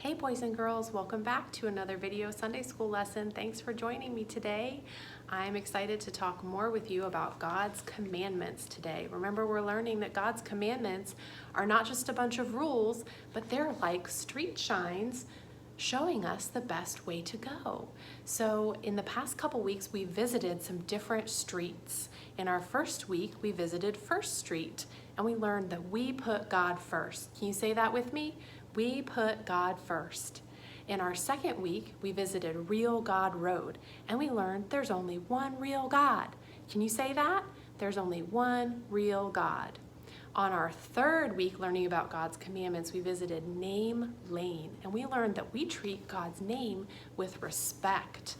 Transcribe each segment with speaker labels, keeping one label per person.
Speaker 1: Hey boys and girls, welcome back to another video Sunday school lesson. Thanks for joining me today. I'm excited to talk more with you about God's commandments today. Remember, we're learning that God's commandments are not just a bunch of rules, but they're like street signs showing us the best way to go. So in the past couple weeks, we visited some different streets. In our first week, we visited First Street and we learned that we put God first. Can you say that with me? We put God first. In our second week, we visited Real God Road and we learned there's only one real God. Can you say that? There's only one real God. On our third week learning about God's commandments, we visited Name Lane and we learned that we treat God's name with respect.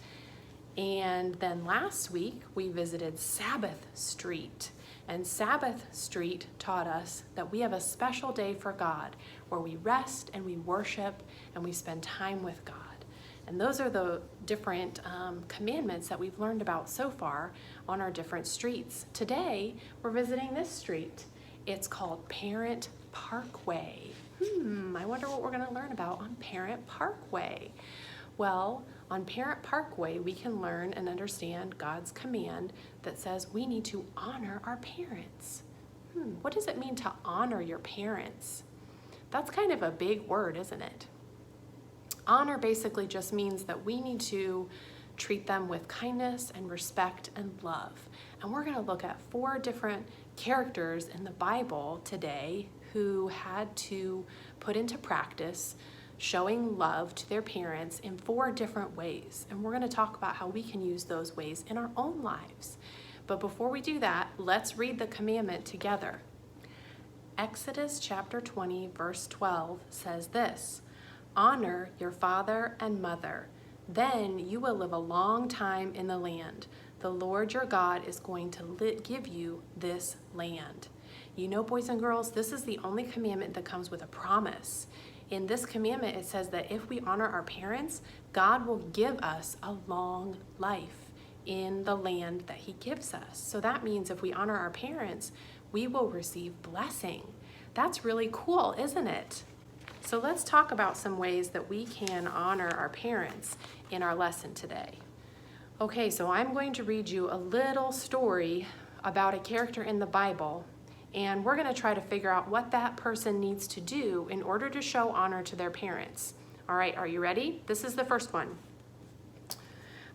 Speaker 1: And then last week we visited Sabbath Street, and Sabbath Street taught us that we have a special day for God where we rest and we worship and we spend time with God. And those are the different commandments that we've learned about so far on our different streets. Today we're visiting this street. It's called Parent Parkway. I wonder what we're going to learn about on Parent Parkway. Well, on Parent Parkway, we can learn and understand God's command that says we need to honor our parents. What does it mean to honor your parents? That's kind of a big word, isn't it? Honor basically just means that we need to treat them with kindness and respect and love. And we're going to look at 4 different characters in the Bible today who had to put into practice showing love to their parents in 4 different ways. And we're going to talk about how we can use those ways in our own lives. But before we do that, let's read the commandment together. Exodus chapter 20, verse 12 says this: "Honor your father and mother, then you will live a long time in the land. The Lord your God is going to give you this land." You know, boys and girls, this is the only commandment that comes with a promise. In this commandment, it says that if we honor our parents, God will give us a long life in the land that He gives us. So that means if we honor our parents, we will receive blessing. That's really cool, isn't it? So let's talk about some ways that we can honor our parents in our lesson today. Okay, so I'm going to read you a little story about a character in the Bible, and we're going to try to figure out what that person needs to do in order to show honor to their parents. All right, are you ready? This is the first one.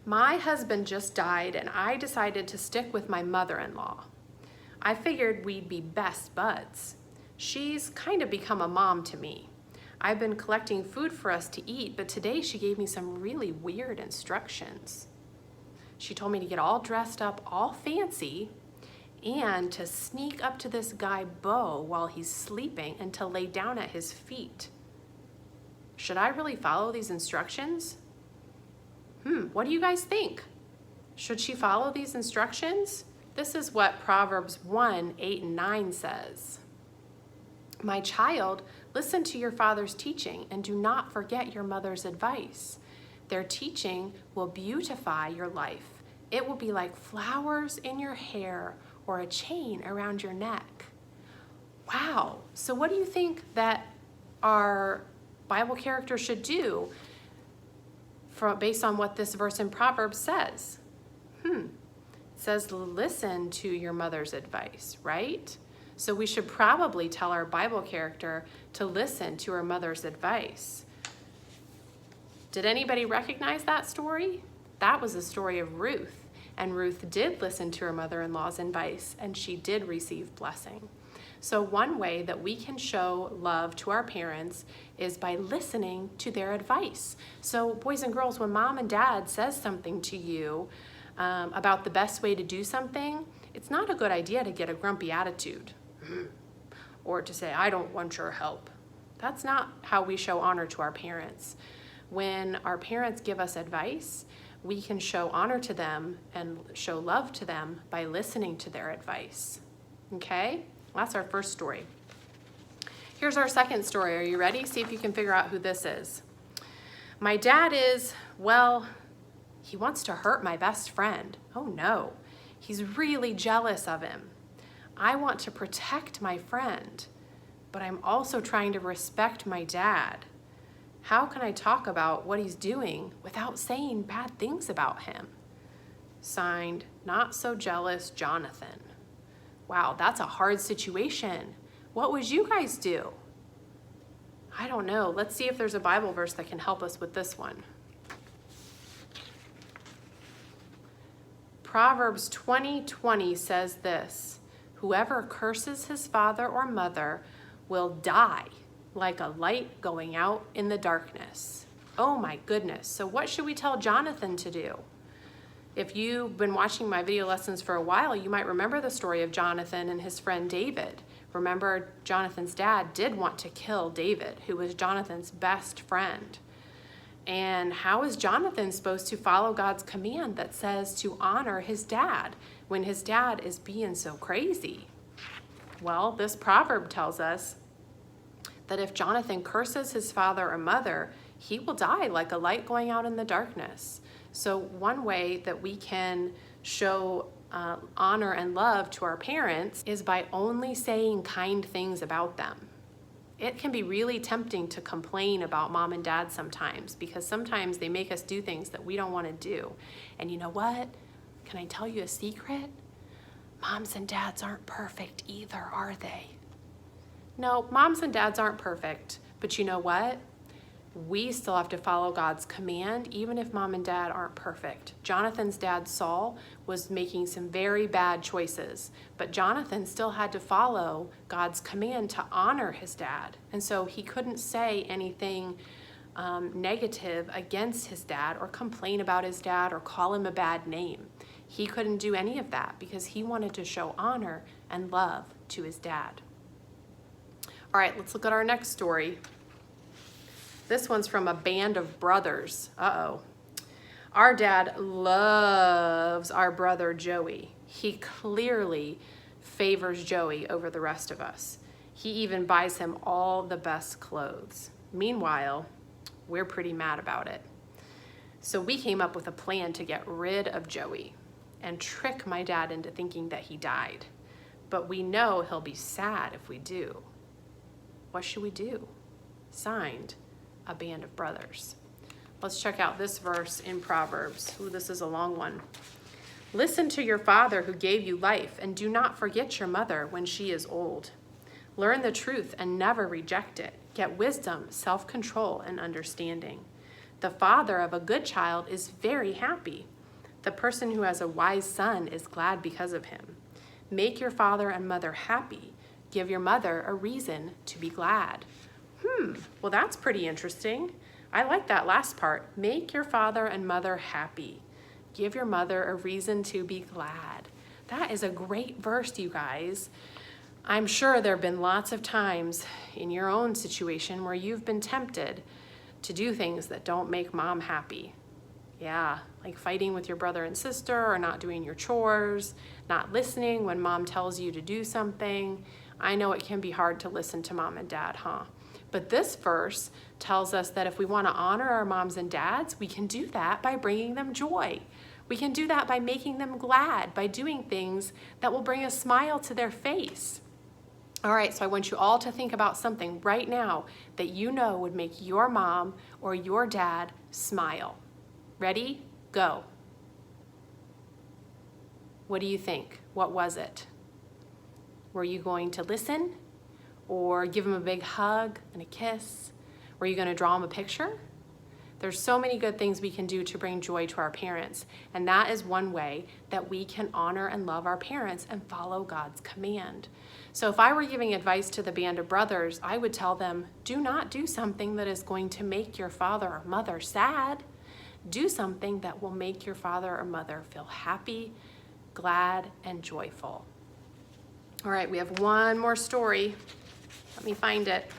Speaker 1: My husband just died, and I decided to stick with my mother-in-law. I figured we'd be best buds. She's kind of become a mom to me. I've been collecting food for us to eat, but today she gave me some really weird instructions. She told me to get all dressed up, all fancy, and to sneak up to this guy, Bo, while he's sleeping and to lay down at his feet. Should I really follow these instructions? What do you guys think? Should she follow these instructions? This is what Proverbs 1, 8, and 9 says. "My child, listen to your father's teaching and do not forget your mother's advice. Their teaching will beautify your life. It will be like flowers in your hair or a chain around your neck." Wow. So what do you think that our Bible character should do based on what this verse in Proverbs says? It says listen to your mother's advice, right? So we should probably tell our Bible character to listen to her mother's advice. Did anybody recognize that story? That was the story of Ruth. And Ruth did listen to her mother-in-law's advice, and she did receive blessing. So one way that we can show love to our parents is by listening to their advice. So boys and girls, when mom and dad says something to you about the best way to do something, it's not a good idea to get a grumpy attitude or to say, "I don't want your help." That's not how we show honor to our parents. When our parents give us advice, we can show honor to them and show love to them by listening to their advice. Okay? That's our first story. Here's our second story. Are you ready? See if you can figure out who this is. My dad is, well, he wants to hurt my best friend. Oh no, he's really jealous of him. I want to protect my friend, but I'm also trying to respect my dad. How can I talk about what he's doing without saying bad things about him? Signed, Not So Jealous Jonathan. Wow, that's a hard situation. What would you guys do? I don't know. Let's see if there's a Bible verse that can help us with this one. Proverbs 20:20 says this, whoever curses his father or mother will die like a light going out in the darkness. Oh my goodness. So what should we tell Jonathan to do? If you've been watching my video lessons for a while, you might remember the story of Jonathan and his friend David. Remember, Jonathan's dad did want to kill David, who was Jonathan's best friend. And how is Jonathan supposed to follow God's command that says to honor his dad when his dad is being so crazy? Well, this proverb tells us that if Jonathan curses his father or mother, he will die like a light going out in the darkness. So one way that we can show honor and love to our parents is by only saying kind things about them. It can be really tempting to complain about mom and dad sometimes, because sometimes they make us do things that we don't want to do. And you know what? Can I tell you a secret? Moms and dads aren't perfect either, are they? No, moms and dads aren't perfect, but you know what? We still have to follow God's command, even if mom and dad aren't perfect. Jonathan's dad, Saul, was making some very bad choices, but Jonathan still had to follow God's command to honor his dad. And so he couldn't say anything negative against his dad or complain about his dad or call him a bad name. He couldn't do any of that because he wanted to show honor and love to his dad. All right, let's look at our next story. This one's from a band of brothers. Uh-oh. Our dad loves our brother Joey. He clearly favors Joey over the rest of us. He even buys him all the best clothes. Meanwhile, we're pretty mad about it. So we came up with a plan to get rid of Joey and trick my dad into thinking that he died. But we know he'll be sad if we do. What should we do? Signed, a band of brothers. Let's check out this verse in Proverbs. Ooh, this is a long one. Listen to your father who gave you life, and do not forget your mother when she is old. Learn the truth and never reject it. Get wisdom, self-control, and understanding. The father of a good child is very happy. The person who has a wise son is glad because of him. Make your father and mother happy. Give your mother a reason to be glad. Well, that's pretty interesting. I like that last part. Make your father and mother happy. Give your mother a reason to be glad. That is a great verse, you guys. I'm sure there have been lots of times in your own situation where you've been tempted to do things that don't make mom happy. Yeah, like fighting with your brother and sister, or not doing your chores, not listening when mom tells you to do something. I know it can be hard to listen to mom and dad, huh? But this verse tells us that if we want to honor our moms and dads, we can do that by bringing them joy. We can do that by making them glad, by doing things that will bring a smile to their face. All right, so I want you all to think about something right now that you know would make your mom or your dad smile. Ready? Go. What do you think? What was it? Were you going to listen? Or give them a big hug and a kiss? Were you going to draw them a picture? There's so many good things we can do to bring joy to our parents, and that is one way that we can honor and love our parents and follow God's command. So if I were giving advice to the band of brothers, I would tell them, do not do something that is going to make your father or mother sad. Do something that will make your father or mother feel happy, glad, and joyful. All right, we have one more story. Let me find it.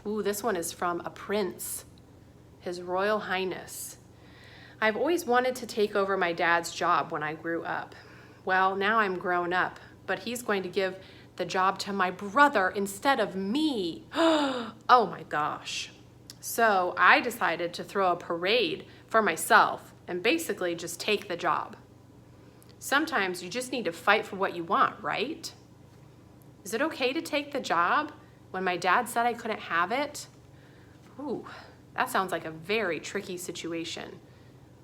Speaker 1: Ooh, this one is from a prince, His Royal Highness. I've always wanted to take over my dad's job when I grew up. Well, now I'm grown up, but he's going to give the job to my brother instead of me. Oh my gosh. So I decided to throw a parade for myself and basically just take the job. Sometimes you just need to fight for what you want, right? Is it okay to take the job when my dad said I couldn't have it? Ooh, that sounds like a very tricky situation.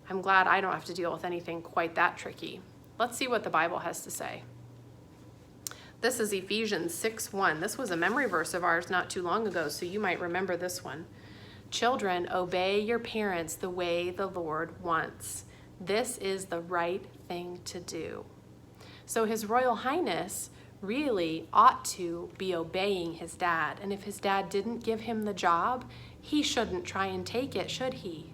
Speaker 1: I'm glad I don't have to deal with anything quite that tricky. Let's see what the Bible has to say. This is Ephesians 6:1. This was a memory verse of ours not too long ago, so you might remember this one. Children, obey your parents the way the Lord wants. This is the right thing to do. So His Royal Highness really ought to be obeying his dad. And if his dad didn't give him the job, he shouldn't try and take it, should he?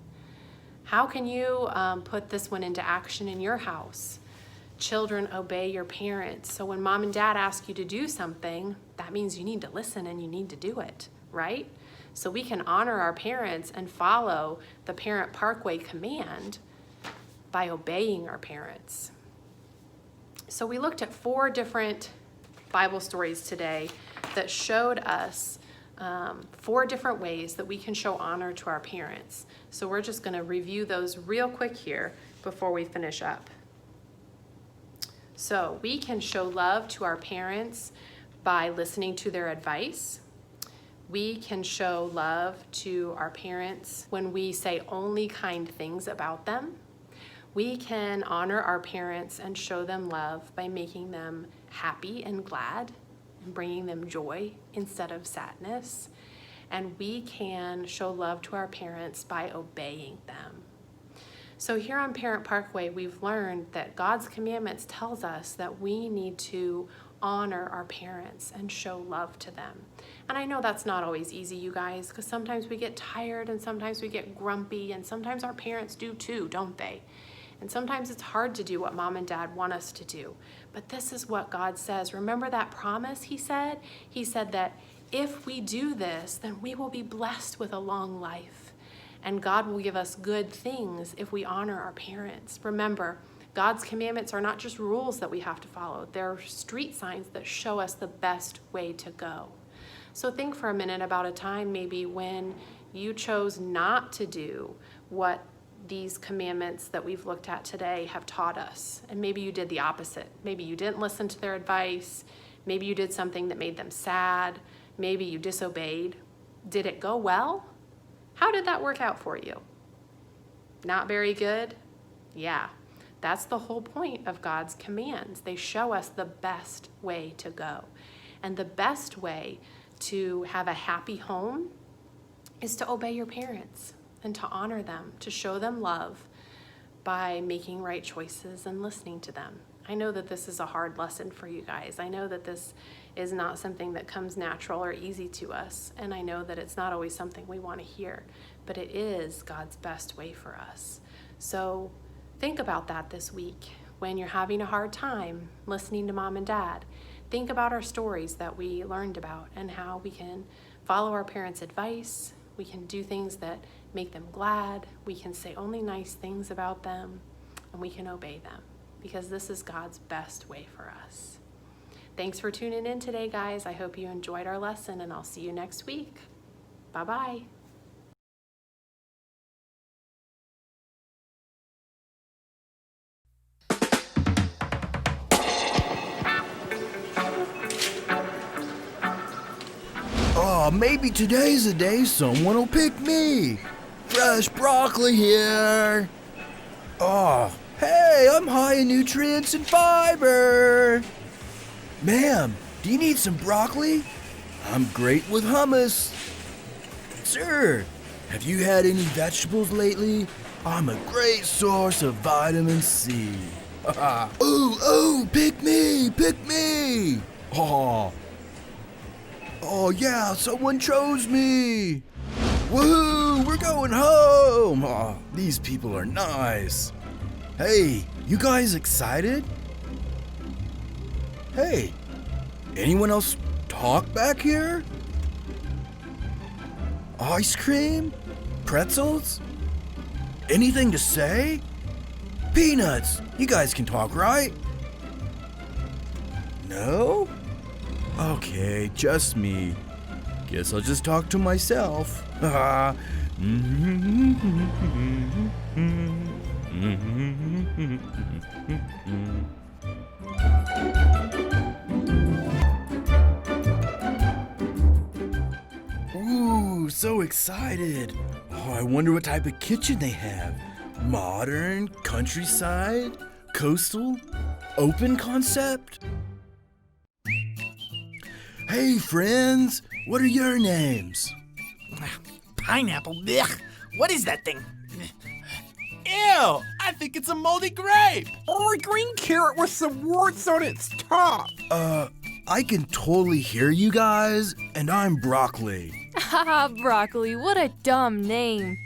Speaker 1: How can you put this one into action in your house? Children, obey your parents. So when mom and dad ask you to do something, that means you need to listen and you need to do it, right? So we can honor our parents and follow the Parent Parkway command by obeying our parents. So we looked at 4 different Bible stories today that showed us 4 different ways that we can show honor to our parents. So we're just going to review those real quick here before we finish up. So we can show love to our parents by listening to their advice. We can show love to our parents when we say only kind things about them. We can honor our parents and show them love by making them happy and glad and bringing them joy instead of sadness. And we can show love to our parents by obeying them. So here on Parent Parkway, we've learned that God's commandments tells us that we need to honor our parents and show love to them. And I know that's not always easy, you guys, because sometimes we get tired and sometimes we get grumpy, and sometimes our parents do too, don't they? And sometimes it's hard to do what mom and dad want us to do. But this is what God says. Remember that promise He said? He said that if we do this, then we will be blessed with a long life. And God will give us good things if we honor our parents. Remember, God's commandments are not just rules that we have to follow. They're street signs that show us the best way to go. So think for a minute about a time maybe when you chose not to do what these commandments that we've looked at today have taught us. And maybe you did the opposite. Maybe you didn't listen to their advice. Maybe you did something that made them sad. Maybe you disobeyed. Did it go well? How did that work out for you? Not very good? Yeah, that's the whole point of God's commands. They show us the best way to go. And the best way to have a happy home is to obey your parents and to honor them, to show them love by making right choices and listening to them. I know that this is a hard lesson for you guys. I know that this is not something that comes natural or easy to us, and I know that it's not always something we want to hear, but it is God's best way for us. So think about that this week when you're having a hard time listening to mom and dad. Think about our stories that we learned about and how we can follow our parents' advice. We can do things that make them glad. We can say only nice things about them, and we can obey them because this is God's best way for us. Thanks for tuning in today, guys. I hope you enjoyed our lesson, and I'll see you next week. Bye-bye.
Speaker 2: Oh, maybe today's the day someone will pick me. Fresh broccoli here. Oh, hey, I'm high in nutrients and fiber. Ma'am, do you need some broccoli? I'm great with hummus. Sir, have you had any vegetables lately? I'm a great source of vitamin C. Ooh, pick me. Oh yeah, someone chose me. Woohoo, we're going home. Oh, these people are nice. Hey, you guys excited? Hey, anyone else talk back here? Ice cream? Pretzels? Anything to say? Peanuts, you guys can talk, right? No? Okay, just me. Guess I'll just talk to myself. Ooh, so excited. Oh, I wonder what type of kitchen they have. Modern, countryside, coastal, open concept? Hey, friends, what are your names?
Speaker 3: Pineapple. Blech. What is that thing? Ew! I think it's a moldy grape!
Speaker 4: Or a green carrot with some warts on its top.
Speaker 2: I can totally hear you guys, and I'm Broccoli.
Speaker 5: Haha, Broccoli, what a dumb name.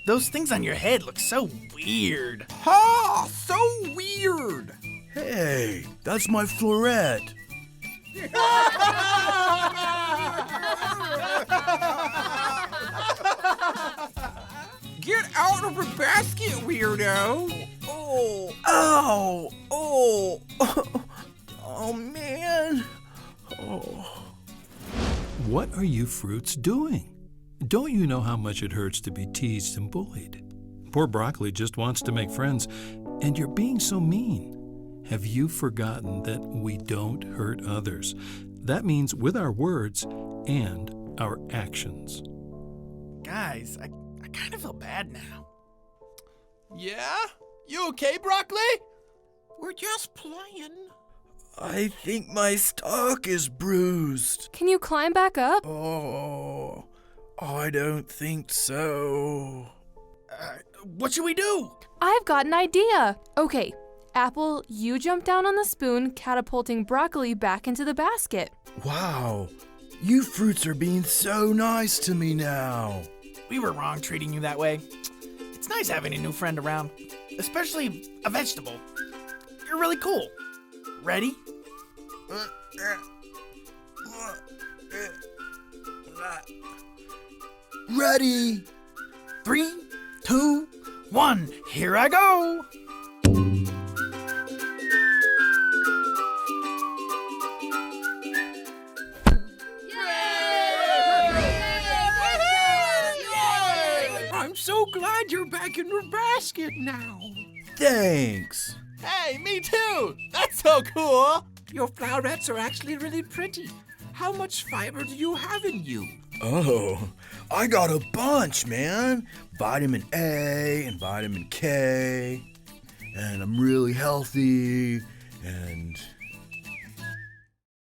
Speaker 3: Those things on your head look so weird.
Speaker 4: Ha! So weird.
Speaker 2: Hey, that's my floret.
Speaker 4: Get out of the basket, weirdo.
Speaker 2: Oh, ow, oh, oh man. Oh.
Speaker 6: What are you fruits doing? Don't you know how much it hurts to be teased and bullied? Poor Broccoli just wants to make friends, and you're being so mean. Have you forgotten that we don't hurt others? That means with our words and our actions.
Speaker 3: Guys, I kind of feel bad now.
Speaker 7: Yeah? You okay, Broccoli?
Speaker 4: We're just playing.
Speaker 2: I think my stomach is bruised.
Speaker 5: Can you climb back up?
Speaker 2: Oh, I don't think so.
Speaker 3: What should we do?
Speaker 5: I've got an idea. Okay, Apple, you jump down on the spoon, catapulting Broccoli back into the basket.
Speaker 2: Wow, you fruits are being so nice to me now.
Speaker 3: We were wrong treating you that way. It's nice having a new friend around, especially a vegetable. You're really cool. Ready?
Speaker 2: Ready?
Speaker 3: 3, 2, 1. Here I go.
Speaker 4: I'm so glad you're back in your basket now.
Speaker 2: Thanks.
Speaker 7: Hey, me too! That's so cool!
Speaker 4: Your flowerets are actually really pretty. How much fiber do you have in you?
Speaker 2: Oh, I got a bunch, man. Vitamin A and vitamin K. And I'm really healthy. And